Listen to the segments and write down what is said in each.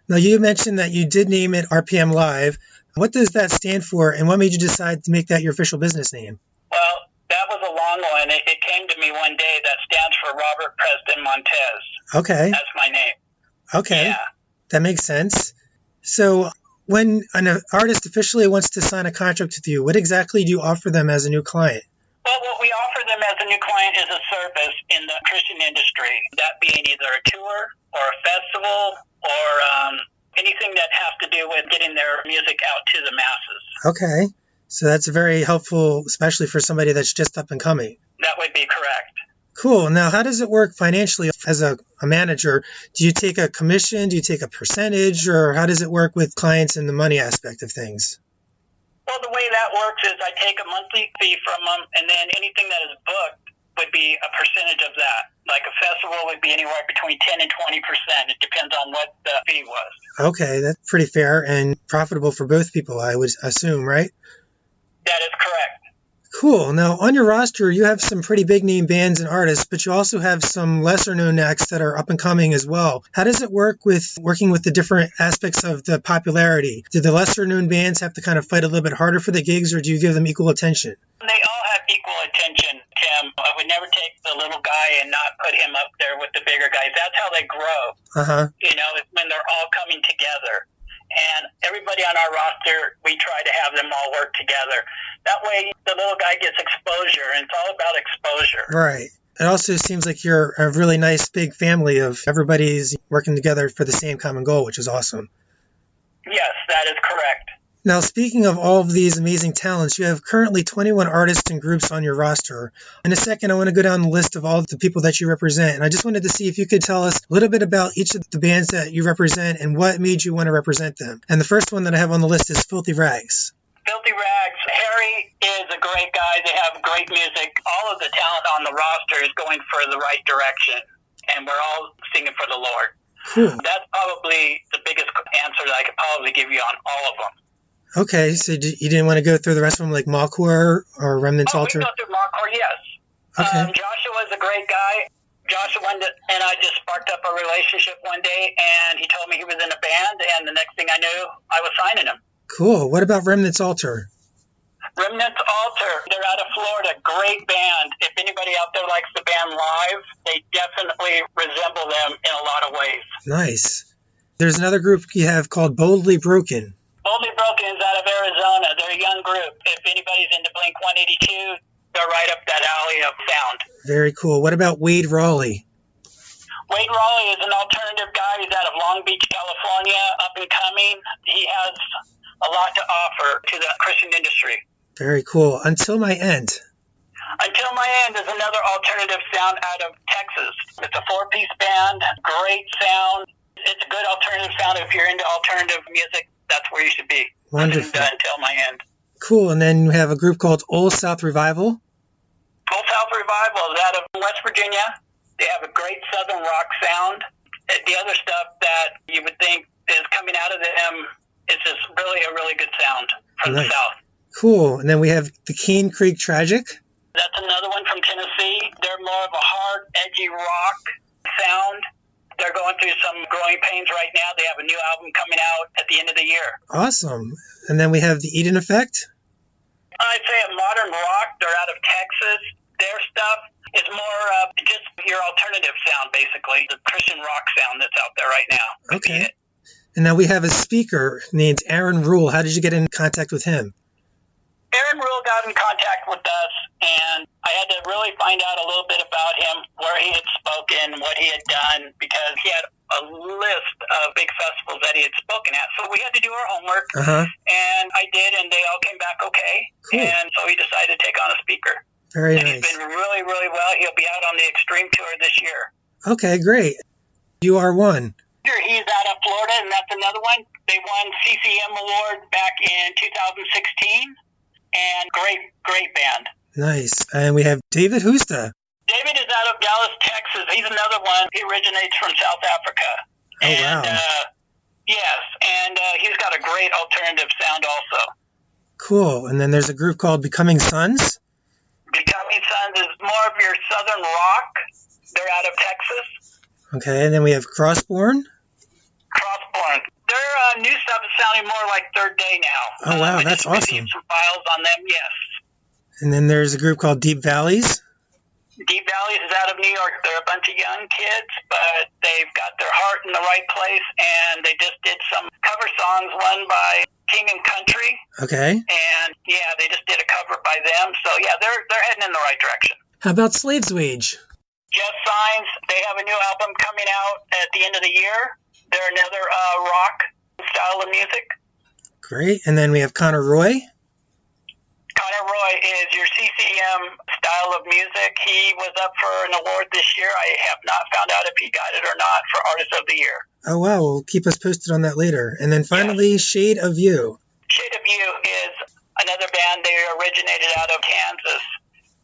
Now, you mentioned that you did name it RPM Live. What does that stand for, and what made you decide to make that your official business name? Well, that was a long one. It came to me one day. That stands for Robert Preston Montes. Okay. That's my name. Okay. Yeah. That makes sense. So when an artist officially wants to sign a contract with you, what exactly do you offer them as a new client? Well, what we offer them as a new client is a service in the Christian industry, that being either a tour or a festival or anything that has to do with getting their music out to the masses. Okay. So that's very helpful, especially for somebody that's just up and coming. That would be correct. Cool. Now, how does it work financially as a manager? Do you take a commission? Do you take a percentage? Or how does it work with clients in the money aspect of things? Well, the way that works is I take a monthly fee from them, and then anything that is booked would be a percentage of that. Like a festival would be anywhere between 10 and 20%. It depends on what the fee was. Okay, that's pretty fair and profitable for both people, I would assume, right? That is correct. Cool. Now, on your roster, you have some pretty big name bands and artists, but you also have some lesser known acts that are up and coming as well. How does it work with working with the different aspects of the popularity? Do the lesser known bands have to kind of fight a little bit harder for the gigs, or do you give them equal attention? They all have equal attention, Tim. I would never take the little guy and not put him up there with the bigger guys. That's how they grow. Uh-huh. You know, it's when they're all coming together. And everybody on our roster, we try to have them all work together. That way, the little guy gets exposure, and it's all about exposure. Right. It also seems like you're a really nice big family of everybody's working together for the same common goal, which is awesome. Yes, that is correct. Now, speaking of all of these amazing talents, you have currently 21 artists and groups on your roster. In a second, I want to go down the list of all the people that you represent. And I just wanted to see if you could tell us a little bit about each of the bands that you represent and what made you want to represent them. And the first one that I have on the list is Filthy Rags. Filthy Rags. Harry is a great guy. They have great music. All of the talent on the roster is going for the right direction. And we're all singing for the Lord. Cool. That's probably the biggest answer that I could probably give you on all of them. Okay, so you didn't want to go through the rest of them like Malcore or Remnant's Altar? We go through Malcore, yes. Okay. Joshua's a great guy. Joshua and I just sparked up a relationship one day, and he told me he was in a band, and the next thing I knew, I was signing him. Cool. What about Remnant's Altar? Remnant's Altar, they're out of Florida. Great band. If anybody out there likes the band live, they definitely resemble them in a lot of ways. Nice. There's another group you have called Boldly Broken. Boldly Broken is out of Arizona. They're a young group. If anybody's into Blink-182, they're right up that alley of sound. Very cool. What about Wade Raleigh? Wade Raleigh is an alternative guy. He's out of Long Beach, California, up and coming. He has a lot to offer to the Christian industry. Very cool. Until My End. Until My End is another alternative sound out of Texas. It's a 4-piece band, great sound. It's a good alternative sound. If you're into alternative music, that's where you should be. Wonderful. Until My End. Cool. And then we have a group called Old South Revival. Old South Revival is out of West Virginia. They have a great Southern rock sound. The other stuff that you would think is coming out of them is just really a really good sound from the South. Cool. And then we have the Cane Creek Tragic. That's another one from Tennessee. They're more of a hard, edgy rock sound. They're going through some growing pains right now. They have a new album coming out at the end of the year. Awesome. And then we have the Eden Effect. I'd say a modern rock. They're out of Texas. Their stuff is more just your alternative sound, basically. The Christian rock sound that's out there right now. Okay. And now we have a speaker named Aaron Rule. How did you get in contact with him? Aaron Rule got in contact with us, and I had to really find out a little bit about him, where he had spoken, what he had done, because he had a list of big festivals that he had spoken at. So we had to do our homework, and I did, and they all came back okay. Cool. And so he decided to take on a speaker. Very nice. He's been really, really well. He'll be out on the Extreme Tour this year. Okay, great. You are one. He's out of Florida, and that's another one. They won CCM Award back in 2016. And great band. Nice. And we have David Husta. David is out of Dallas, Texas. He's another one. He originates from South Africa. Oh, wow. Yes, and he's got a great alternative sound also. Cool. And then there's a group called Becoming Sons. Becoming Sons is more of your southern rock. They're out of Texas. Okay, and then we have Crossborn. Crossborn New stuff is sounding more like Third Day now. Oh, wow, I that's just received awesome. some files on them, yes. And then there's a group called Deep Valleys. Deep Valleys is out of New York. They're a bunch of young kids, but they've got their heart in the right place, and they just did some cover songs, one by King and Country. Okay. And, yeah, they just did a cover by them. So, yeah, they're heading in the right direction. How about Slave's Wage? Just Signs, they have a new album coming out at the end of the year. They're another rock style of music. Great. And then we have Connor Roy. Connor Roy is your CCM style of music. He was up for an award this year. I have not found out if he got it or not for Artist of the Year. Oh, wow. Well, keep us posted on that later. And then finally, Shade of You. Shade of You is another band. They originated out of Kansas.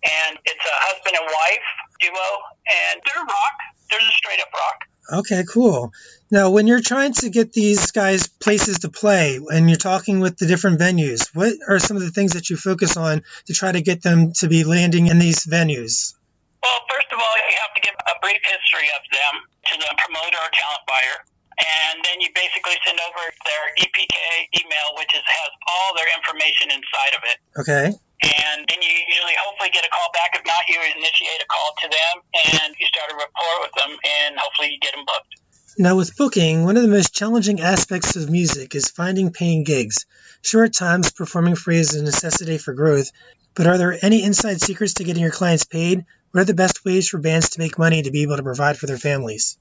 And it's a husband and wife duo. And they're rock. They're just straight up rock. Okay, cool. Now, when you're trying to get these guys places to play and you're talking with the different venues, what are some of the things that you focus on to try to get them to be landing in these venues? Well, first of all, you have to give a brief history of them to the promoter or talent buyer. And then you basically send over their EPK email, which has all their information inside of it. Okay. And then you usually hopefully get a call back. If not, you initiate a call to them and you start a rapport with them, and hopefully you get them booked. Now, with booking, one of the most challenging aspects of music is finding paying gigs. Sure, at times, performing free is a necessity for growth, but are there any inside secrets to getting your clients paid? What are the best ways for bands to make money to be able to provide for their families?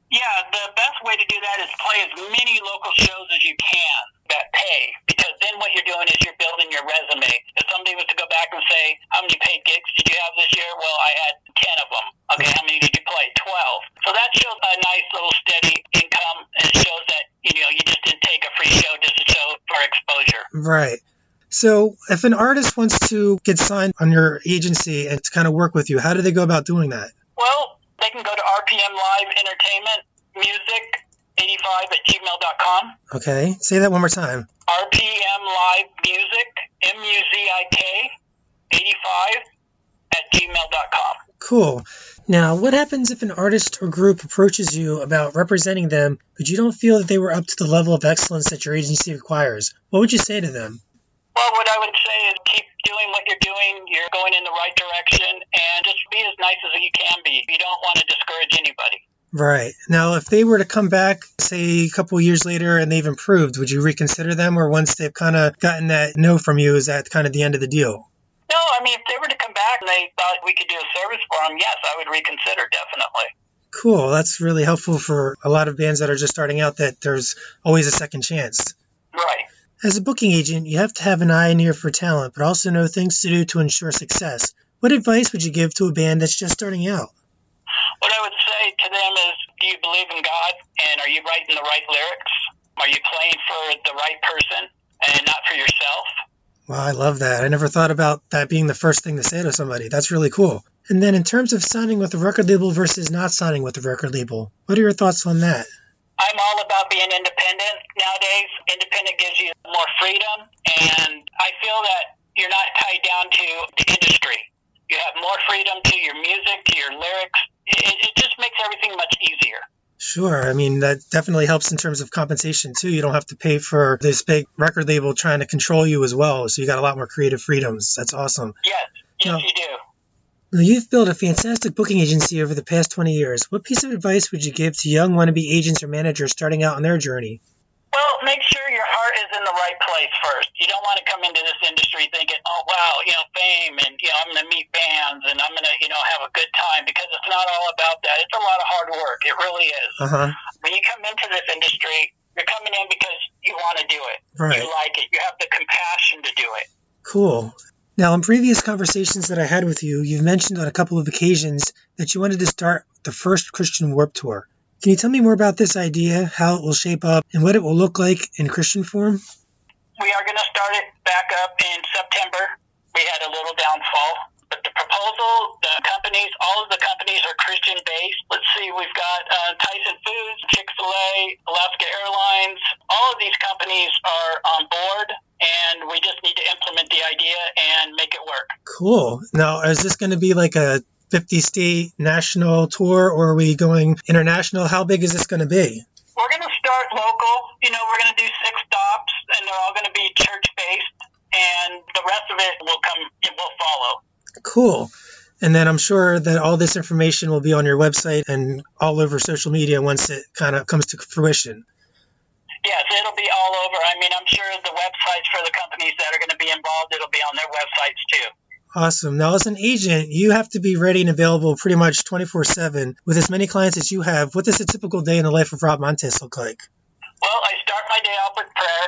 Yeah, the best way to do that is play as many local shows as you can that pay, because then what you're doing is you're building your resume. If somebody was to go back and say, how many paid gigs did you have this year? Well, I had 10 of them. Okay, how many did you play? 12. So that shows a nice little steady income, and it shows that, you just didn't take a free show just to show for exposure. Right. So if an artist wants to get signed on your agency and to kind of work with you, how do they go about doing that? Well, they can go to RPM Live Entertainment Music 85@gmail.com. Okay. Say that one more time. RPM Live Music, MUZIK 85@gmail.com. Cool. Now, what happens if an artist or group approaches you about representing them, but you don't feel that they were up to the level of excellence that your agency requires? What would you say to them? Well, what I would say is keep doing what you're doing. You're going in the right direction, and just be as nice as you can be. You don't want to discourage anybody. Right. Now, if they were to come back, say, a couple of years later and they've improved, would you reconsider them? Or once they've kind of gotten that no from you, is that kind of the end of the deal? No, I mean, if they were to come back and they thought we could do a service for them, yes, I would reconsider, definitely. Cool. That's really helpful for a lot of bands that are just starting out, that there's always a second chance. Right. As a booking agent, you have to have an eye and ear for talent, but also know things to do to ensure success. What advice would you give to a band that's just starting out? What I would say to them is, do you believe in God, and are you writing the right lyrics? Are you playing for the right person and not for yourself? Wow, I love that. I never thought about that being the first thing to say to somebody. That's really cool. And then in terms of signing with a record label versus not signing with a record label, what are your thoughts on that? I'm all about being independent nowadays. Independent gives you more freedom, and I feel that you're not tied down to the industry. You have more freedom to your music, to your lyrics. It just makes everything much easier. Sure. I mean, that definitely helps in terms of compensation, too. You don't have to pay for this big record label trying to control you as well. So you got a lot more creative freedoms. That's awesome. Yes, Now, you do. Now, you've built a fantastic booking agency over the past 20 years. What piece of advice would you give to young wannabe agents or managers starting out on their journey? Well, make sure your heart is in the right place first. You don't want to come into this industry thinking, oh, wow, fame, and, I'm going to meet bands, and I'm going to, have a good time, because it's not all about that. It's a lot of hard work. It really is. Uh-huh. When you come into this industry, you're coming in because you want to do it. Right. You like it. You have the compassion to do it. Cool. Now, in previous conversations that I had with you, you've mentioned on a couple of occasions that you wanted to start the first Christian Warped Tour. Can you tell me more about this idea, how it will shape up, and what it will look like in Christian form? We are going to start it back up in September. We had a little downfall. But the proposal, the companies, all of the companies are Christian-based. Let's see, we've got Tyson Foods, Chick-fil-A, Alaska Airlines. All of these companies are on board, and we just need to implement the idea and make it work. Cool. Now, is this going to be like a 50-state national tour, or are we going international? How big is this going to be? We're going to start local. We're going to do 6 stops, and they're all going to be church-based, and the rest of it will follow. Cool. And then I'm sure that all this information will be on your website and all over social media once it kind of comes to fruition. Yes, it'll be all over. I'm sure the websites for the companies that are going to be involved, it'll be on their websites too. Awesome. Now, as an agent, you have to be ready and available pretty much 24/7 with as many clients as you have. What does a typical day in the life of Rob Montes look like? Well, I start my day off with prayer,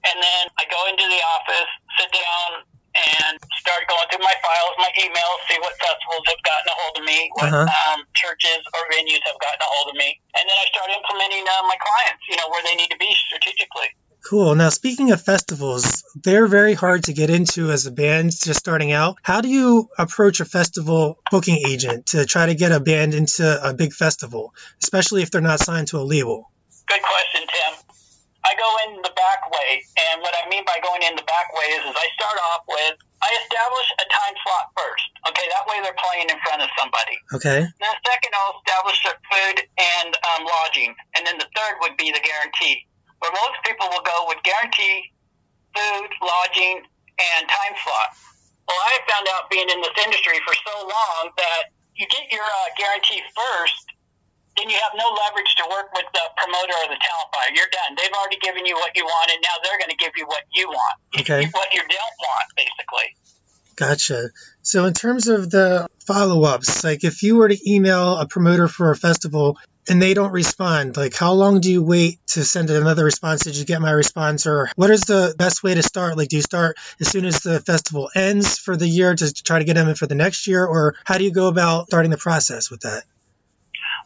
and then I go into the office, sit down, and start going through my files, my emails, see what festivals have gotten a hold of me, what churches or venues have gotten a hold of me. And then I start implementing my clients, where they need to be strategically. Cool. Now, speaking of festivals, they're very hard to get into as a band just starting out. How do you approach a festival booking agent to try to get a band into a big festival, especially if they're not signed to a label? Good question, Tim. I go in the back way, and what I mean by going in the back way is I start off with, I establish a time slot first. Okay, that way they're playing in front of somebody. Okay. Then second, I'll establish their food and lodging, and then the third would be the guarantee. Where most people will go with guarantee, food, lodging, and time slot. Well, I have found out being in this industry for so long that you get your guarantee first, then you have no leverage to work with the promoter or the talent buyer. You're done. They've already given you what you want, and now they're going to give you what you want. Okay. What you don't want, basically. Gotcha. So in terms of the follow-ups, like if you were to email a promoter for a festival and they don't respond, like how long do you wait to send another response? Did you get my response? Or what is the best way to start? Like do you start as soon as the festival ends for the year to try to get them in for the next year? Or how do you go about starting the process with that?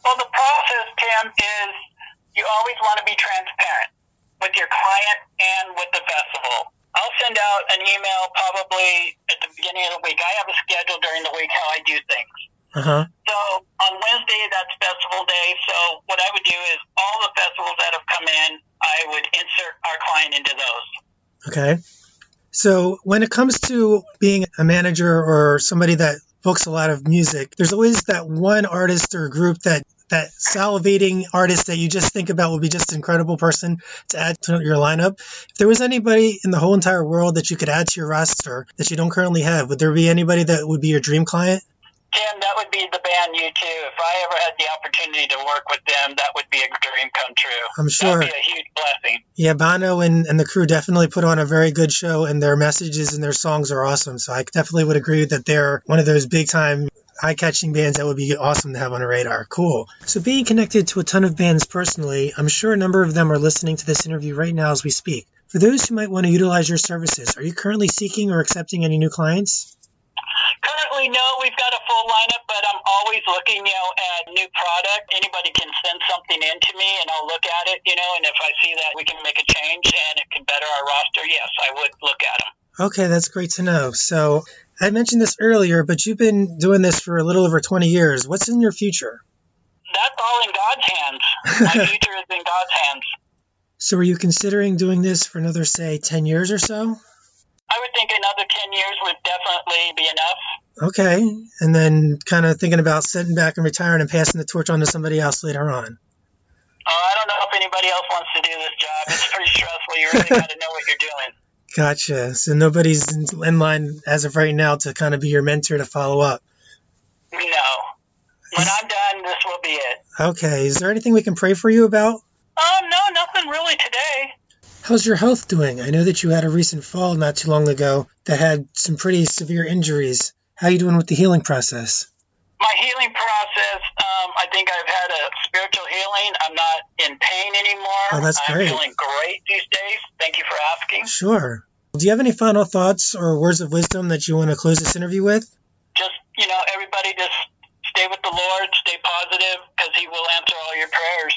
Well, the process, Tim, is you always want to be transparent with your client and with the festival. I'll send out an email probably at the beginning of the week. I have a schedule during the week how I do things. So on Wednesday, that's festival day. So what I would do is all the festivals that have come in, I would insert our client into those. Okay. So when it comes to being a manager or somebody that books a lot of music, there's always that one artist or group that salivating artist that you just think about would be just an incredible person to add to your lineup. If there was anybody in the whole entire world that you could add to your roster that you don't currently have, would there be anybody that would be your dream client? Tim, that would be the band U2. If I ever had the opportunity to work with them, that would be a dream come true. I'm sure. That would be a huge blessing. Yeah, Bono and the crew definitely put on a very good show, and their messages and their songs are awesome. So I definitely would agree that they're one of those big-time eye-catching bands that would be awesome to have on a radar. Cool. So being connected to a ton of bands personally, I'm sure a number of them are listening to this interview right now as we speak. For those who might want to utilize your services, are you currently seeking or accepting any new clients? Currently, no. We've got a full lineup, but I'm always looking, at new product. Anybody can send something in to me, and I'll look at it, and if I see that we can make a change and it can better our roster, yes, I would look at them. Okay, that's great to know. So I mentioned this earlier, but you've been doing this for a little over 20 years. What's in your future? That's all in God's hands. My future is in God's hands. So are you considering doing this for another, say, 10 years or so? I would think another 10 years would definitely be enough. Okay. And then kind of thinking about sitting back and retiring and passing the torch on to somebody else later on. I don't know if anybody else wants to do this job. It's pretty stressful. You really got to know what you're doing. Gotcha. So nobody's in line as of right now to kind of be your mentor to follow up? No. When I'm done, this will be it. Okay. Is there anything we can pray for you about? No, nothing really today. How's your health doing? I know that you had a recent fall not too long ago that had some pretty severe injuries. How are you doing with the healing process? My healing process, I think I've had a spiritual healing. I'm not in pain anymore. Oh, that's great. I'm feeling great these days. Thank you for asking. Sure. Do you have any final thoughts or words of wisdom that you want to close this interview with? Just, everybody just stay with the Lord, stay positive, because He will answer all your prayers.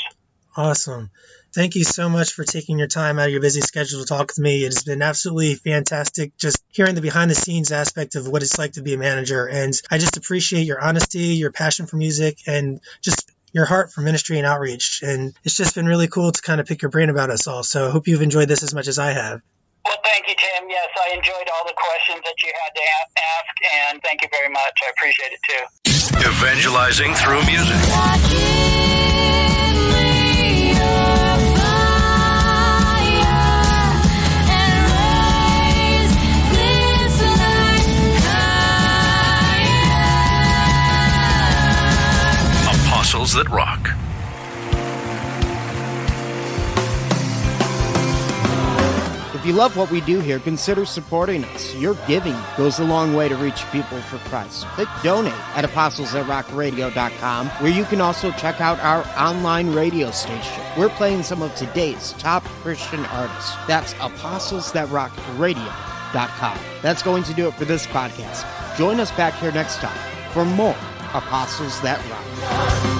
Awesome. Thank you so much for taking your time out of your busy schedule to talk with me. It has been absolutely fantastic just hearing the behind-the-scenes aspect of what it's like to be a manager. And I just appreciate your honesty, your passion for music, and just your heart for ministry and outreach. And it's just been really cool to kind of pick your brain about us all. So I hope you've enjoyed this as much as I have. Well, thank you, Tim. Yes, I enjoyed all the questions that you had to ask, and thank you very much. I appreciate it, too. Evangelizing through music. If you love what we do here, consider supporting us. Your giving goes a long way to reach people for Christ. Click donate at apostlesthatrockradio.com, where you can also check out our online radio station. We're playing some of today's top Christian artists. That's apostlesthatrockradio.com. That's going to do it for this podcast. Join us back here next time for more Apostles That Rock.